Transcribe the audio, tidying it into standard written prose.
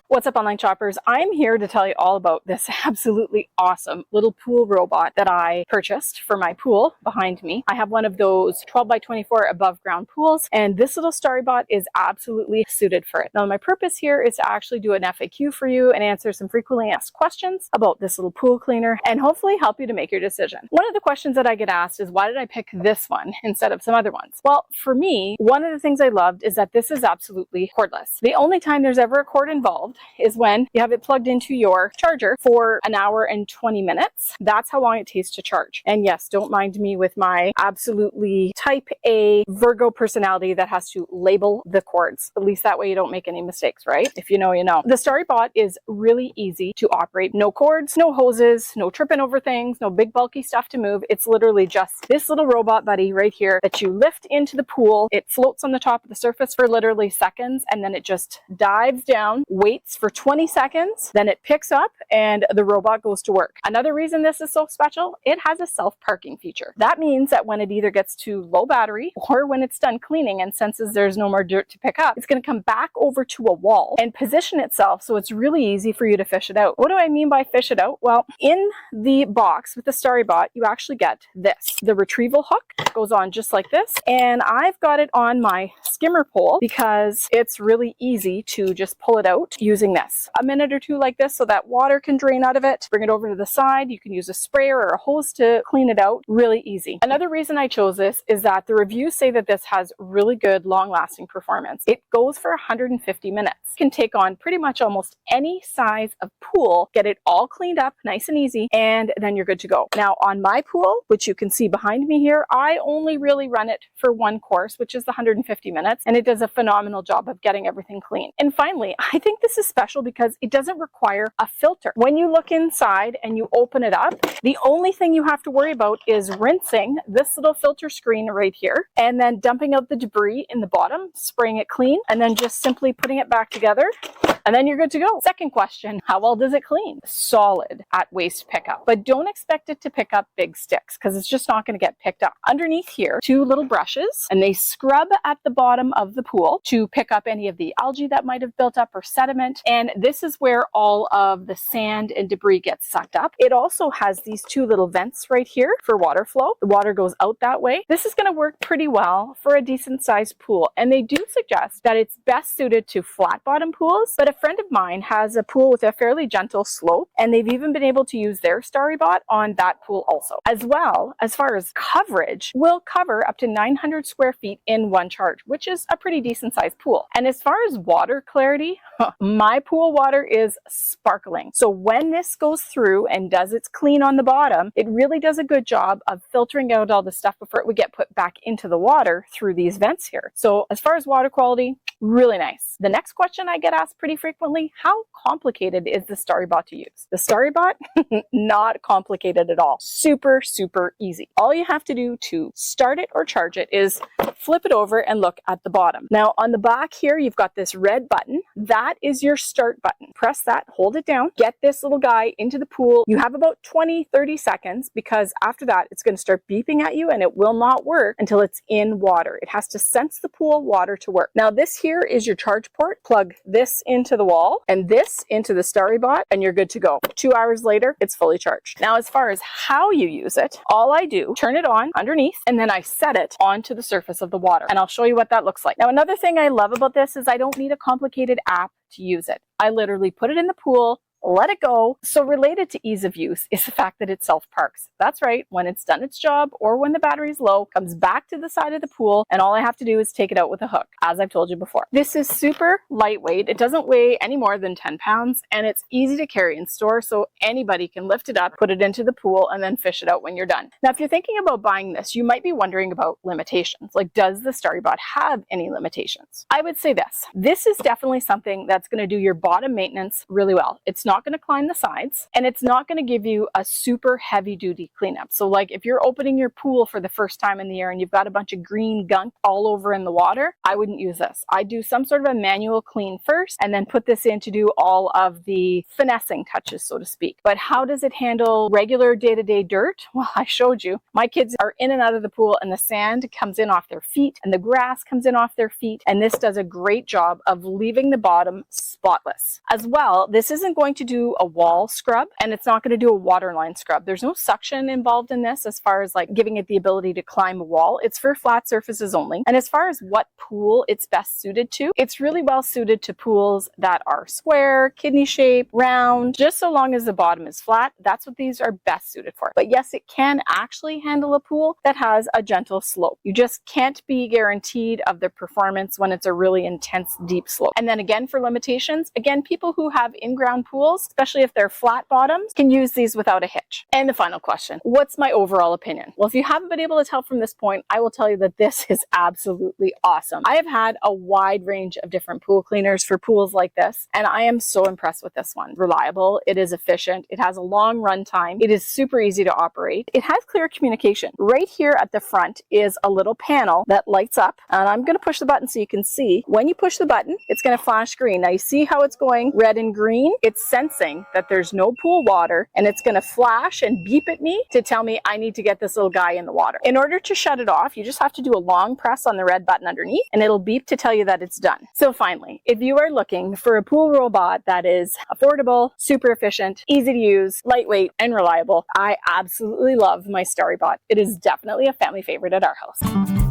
What's up, online shoppers? I'm here to tell you all about this absolutely awesome little pool robot that I purchased for my pool behind me. I have one of those 12 by 24 above ground pools, and this little Starrybot is absolutely suited for it. Now, my purpose here is to actually do an FAQ for you and answer some frequently asked questions about this little pool cleaner and hopefully help you to make your decision. One of the questions that I get asked is, why did I pick this one instead of some other ones? Well, for me, one of the things I loved is that this is absolutely cordless. The only time there's ever a cord involved is when you have it plugged into your charger for an hour and 20 minutes. That's how long it takes to charge. And yes, don't mind me with my absolutely type A Virgo personality that has to label the cords. At least that way you don't make any mistakes, right? If you know, you know. The Starrybot is really easy to operate. No cords, no hoses, no tripping over things, no big bulky stuff to move. It's literally just this little robot buddy right here that you lift into the pool. It floats on the top of the surface for literally seconds, and then it just dives down, waits for 20 seconds, then it picks up and the robot goes to work. Another reason this is so special, it has a self-parking feature. That means that when it either gets to low battery or when it's done cleaning and senses there's no more dirt to pick up, it's going to come back over to a wall and position itself so it's really easy for you to fish it out. What do I mean by fish it out? Well, in the box with the Starrybot, you actually get this. The retrieval hook goes on just like this, and I've got it on my skimmer pole because it's really easy to just pull it out using this. A minute or two like this so that water can drain out of it. Bring it over to the side. You can use a sprayer or a hose to clean it out. Really easy. Another reason I chose this is that the reviews say that this has really good long-lasting performance. It goes for 150 minutes. You can take on pretty much almost any size of pool, get it all cleaned up nice and easy, and then you're good to go. Now, on my pool, which you can see behind me here, I only really run it for one course, which is the 150 minutes, and it does a phenomenal job of getting everything clean. And finally, I think this is special because it doesn't require a filter. When you look inside and you open it up, the only thing you have to worry about is rinsing this little filter screen right here, and then dumping out the debris in the bottom, spraying it clean, and then just simply putting it back together, and then you're good to go. Second question, how well does it clean? Solid at waste pickup, but don't expect it to pick up big sticks because it's just not going to get picked up. Underneath here, two little brushes, and they scrub at the bottom of the pool to pick up any of the algae that might have built up or sediment, and this is where all of the sand and debris gets sucked up. It also has these two little vents right here for water flow. The water goes out that way. This is going to work pretty well for a decent sized pool, and they do suggest that it's best suited to flat bottom pools, but a friend of mine has a pool with a fairly gentle slope, and they've even been able to use their Starrybot on that pool also. As well, as far as coverage, will cover up to 900 square feet in one charge, which is a pretty decent sized pool. And as far as water clarity, my pool water is sparkling. So when this goes through and does its clean on the bottom, it really does a good job of filtering out all the stuff before it would get put back into the water through these vents here. So as far as water quality, really nice. The next question I get asked pretty frequently, how complicated is the Starrybot to use? The Starrybot, not complicated at all. Super, super easy. All you have to do to start it or charge it is flip it over and look at the bottom. Now on the back here, you've got this red button. That is your start button. Press that, hold it down, get this little guy into the pool. You have about 20-30 seconds because after that, it's going to start beeping at you and it will not work until it's in water. It has to sense the pool water to work. Now this here is your charge port. Plug this into the wall and this into the Starrybot and you're good to go. 2 hours later, it's fully charged. Now as far as how you use it, all I do, turn it on underneath and then I set it onto the surface of the water, and I'll show you what that looks like. Now another thing I love about this is I don't need a complicated app to use it. I literally put it in the pool, let it go. So related to ease of use is the fact that it self-parks. That's right. When it's done its job or when the battery's low, comes back to the side of the pool and all I have to do is take it out with a hook, as I've told you before. This is super lightweight. It doesn't weigh any more than 10 pounds and it's easy to carry and store, so anybody can lift it up, put it into the pool, and then fish it out when you're done. Now, if you're thinking about buying this, you might be wondering about limitations. Like, does the Starrybot have any limitations? I would say this. This is definitely something that's going to do your bottom maintenance really well. It's not not going to climb the sides, and it's not going to give you a super heavy duty cleanup. So like if you're opening your pool for the first time in the year and you've got a bunch of green gunk all over in the water, I wouldn't use this. I do some sort of a manual clean first and then put this in to do all of the finessing touches, so to speak. But how does it handle regular day-to-day dirt? Well, I showed you. My kids are in and out of the pool and the sand comes in off their feet and the grass comes in off their feet, and this does a great job of leaving the bottom spotless. As well, this isn't going to do a wall scrub and it's not going to do a waterline scrub. There's no suction involved in this as far as like giving it the ability to climb a wall. It's for flat surfaces only. And as far as what pool it's best suited to, it's really well suited to pools that are square, kidney shaped, round, just so long as the bottom is flat. That's what these are best suited for. But yes, it can actually handle a pool that has a gentle slope. You just can't be guaranteed of the performance when it's a really intense deep slope. And then again, for limitations, again, people who have in-ground pools, especially if they're flat bottoms, can use these without a hitch. And the final question, what's my overall opinion? Well, if you haven't been able to tell from this point, I will tell you that this is absolutely awesome. I have had a wide range of different pool cleaners for pools like this, and I am so impressed with this one. Reliable, it is efficient, it has a long run time, it is super easy to operate, it has clear communication. Right here at the front is a little panel that lights up, and I'm going to push the button so you can see. When you push the button, it's going to flash green. Now you see how it's going red and green? It's sensing that there's no pool water, and it's going to flash and beep at me to tell me I need to get this little guy in the water. In order to shut it off, you just have to do a long press on the red button underneath, and it'll beep to tell you that it's done. So finally, if you are looking for a pool robot that is affordable, super efficient, easy to use, lightweight, and reliable, I absolutely love my Starrybot. It is definitely a family favorite at our house.